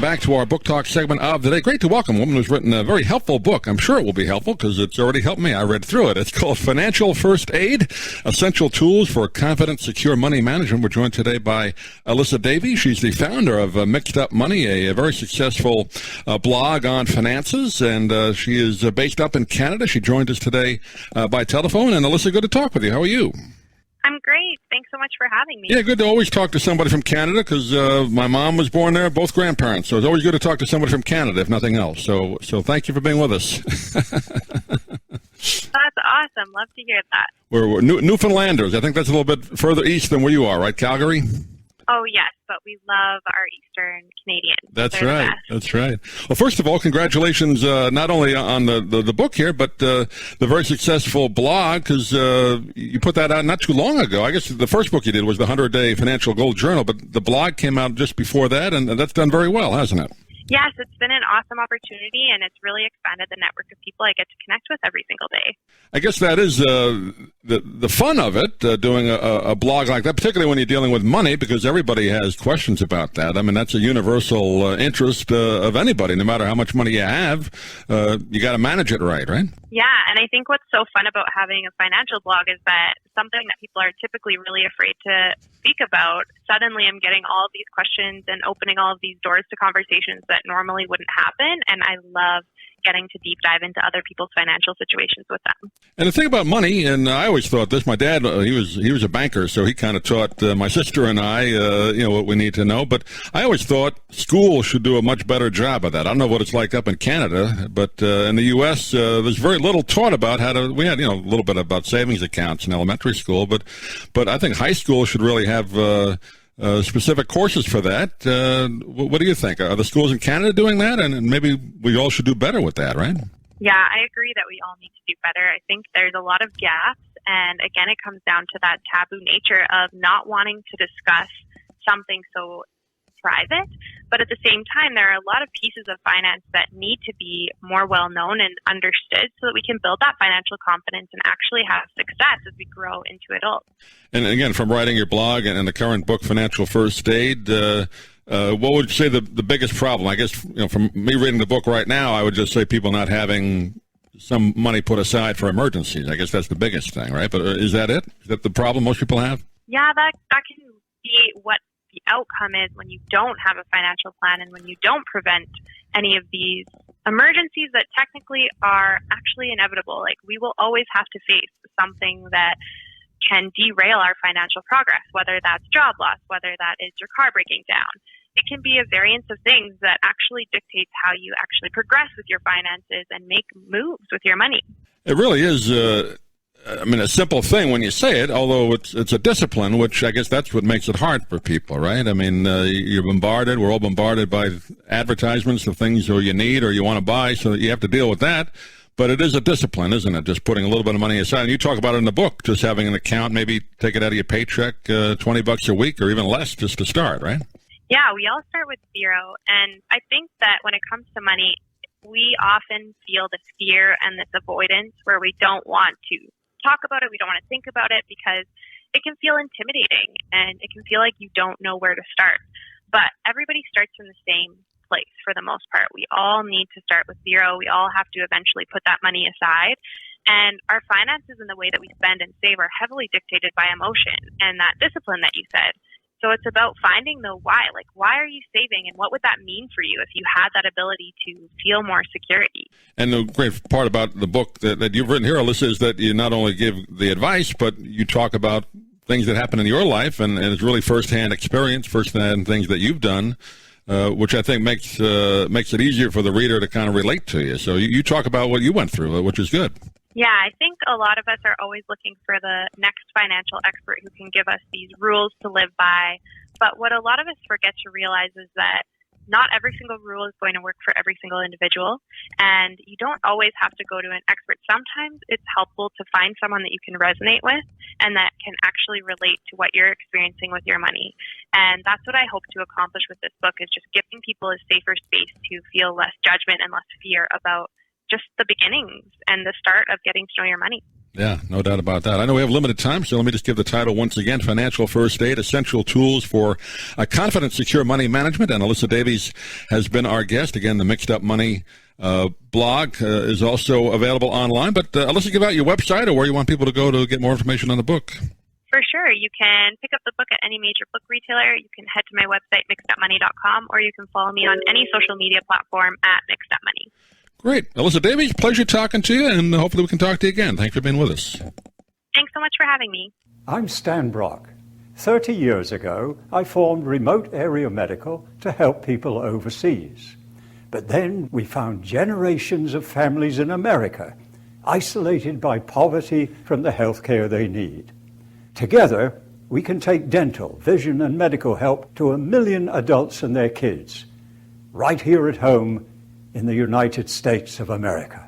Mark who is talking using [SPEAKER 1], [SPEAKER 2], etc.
[SPEAKER 1] back to our book talk segment of the day. Great to welcome a woman who's written a very helpful book. I'm sure it will be helpful because it's already helped me. I read through it. It's called Financial First Aid, Essential Tools for Confident, Secure Money Management. We're joined today by Alyssa Davies. She's the founder of Mixed Up Money, a very successful blog on finances, and she is based up in Canada. She joined us today by telephone. And Alyssa, good to talk with you. How are you?
[SPEAKER 2] I'm great. Thanks so much for having me.
[SPEAKER 1] Yeah, good to always talk to somebody from Canada because my mom was born there, both grandparents. So it's always good to talk to somebody from Canada, if nothing else. So thank you for being with us.
[SPEAKER 2] That's awesome. Love to hear that.
[SPEAKER 1] We're Newfoundlanders. I think that's a little bit further east than where you are, right? Calgary?
[SPEAKER 2] Oh, yes, but we love our Eastern Canadians.
[SPEAKER 1] That's right. That's right. Well, first of all, congratulations not only on the book here, but the very successful blog, because you put that out not too long ago. I guess the first book you did was the 100-Day Financial Gold Journal, but the blog came out just before that, and that's done very well, hasn't it?
[SPEAKER 2] Yes, it's been an awesome opportunity, and it's really expanded the network of people I get to connect with every single day.
[SPEAKER 1] I guess that is the fun of it, doing a blog like that, particularly when you're dealing with money, because everybody has questions about that. I mean, that's a universal interest of anybody. No matter how much money you have, you got to manage it right?
[SPEAKER 2] Yeah, and I think what's so fun about having a financial blog is that something that people are typically really afraid to speak about, suddenly I'm getting all of these questions and opening all of these doors to conversations that normally wouldn't happen, and I love getting to deep dive into other people's financial situations with them.
[SPEAKER 1] And the thing about money, and I always thought this, my dad, he was a banker, so he kind of taught my sister and I, what we need to know. But I always thought school should do a much better job of that. I don't know what it's like up in Canada, but in the U.S., there's very little taught about how to. We had, a little bit about savings accounts in elementary school, but I think high school should really have specific courses for that. What do you think? Are the schools in Canada doing that? And maybe we all should do better with that, right?
[SPEAKER 2] Yeah, I agree that we all need to do better. I think there's a lot of gaps. And again, it comes down to that taboo nature of not wanting to discuss something so private. But at the same time, there are a lot of pieces of finance that need to be more well known and understood so that we can build that financial confidence and actually have success as we grow into adults. And
[SPEAKER 1] again, from writing your blog and the current book, Financial First Aid, what would you say the biggest problem? I guess, from me reading the book right now, I would just say people not having some money put aside for emergencies. I guess that's the biggest thing, right? But is that it? Is that the problem most people have?
[SPEAKER 2] Yeah, that can be what the outcome is when you don't have a financial plan and when you don't prevent any of these emergencies that technically are actually inevitable. Like, we will always have to face something that can derail our financial progress, whether that's job loss, whether that is your car breaking down. It can be a variance of things that actually dictates how you actually progress with your finances and make moves with your money.
[SPEAKER 1] It really is a simple thing when you say it, although it's a discipline, which I guess that's what makes it hard for people, right? I mean, we're all bombarded by advertisements of things you need or you want to buy, so you have to deal with that. But it is a discipline, isn't it? Just putting a little bit of money aside. And you talk about it in the book, just having an account, maybe take it out of your paycheck, $20 a week or even less just to start, right?
[SPEAKER 2] Yeah, we all start with zero. And I think that when it comes to money, we often feel this fear and this avoidance where we don't want to talk about it, we don't want to think about it because it can feel intimidating and it can feel like you don't know where to start. But everybody starts from the same place for the most part. We all need to start with zero. We all have to eventually put that money aside. And our finances and the way that we spend and save are heavily dictated by emotion and that discipline that you said. So it's about finding the why. Like, why are you saving and what would that mean for you if you had that ability to feel more security?
[SPEAKER 1] And the great part about the book that you've written here, Alyssa, is that you not only give the advice, but you talk about things that happen in your life, and it's really firsthand experience, firsthand things that you've done, which I think makes it easier for the reader to kind of relate to you. So you talk about what you went through, which is good.
[SPEAKER 2] Yeah, I think a lot of us are always looking for the next financial expert who can give us these rules to live by. But what a lot of us forget to realize is that not every single rule is going to work for every single individual. And you don't always have to go to an expert. Sometimes it's helpful to find someone that you can resonate with and that can actually relate to what you're experiencing with your money. And that's what I hope to accomplish with this book, is just giving people a safer space to feel less judgment and less fear about just the beginnings and the start of getting to know your money.
[SPEAKER 1] Yeah, no doubt about that. I know we have limited time, so let me just give the title once again, Financial First Aid, Essential Tools for a Confident, Secure Money Management. And Alyssa Davies has been our guest. Again, the Mixed Up Money blog is also available online. But Alyssa, give out your website or where you want people to go to get more information on the book.
[SPEAKER 2] For sure. You can pick up the book at any major book retailer. You can head to my website, mixedupmoney.com, or you can follow me on any social media platform at mixedupmoney.
[SPEAKER 1] Great. Alyssa Davies, pleasure talking to you, and hopefully we can talk to you again. Thanks for being with us.
[SPEAKER 2] Thanks so much for having me.
[SPEAKER 3] I'm Stan Brock. 30 years ago, I formed Remote Area Medical to help people overseas. But then we found generations of families in America isolated by poverty from the health care they need. Together, we can take dental, vision, and medical help to 1 million adults and their kids, right here at home in the United States of America.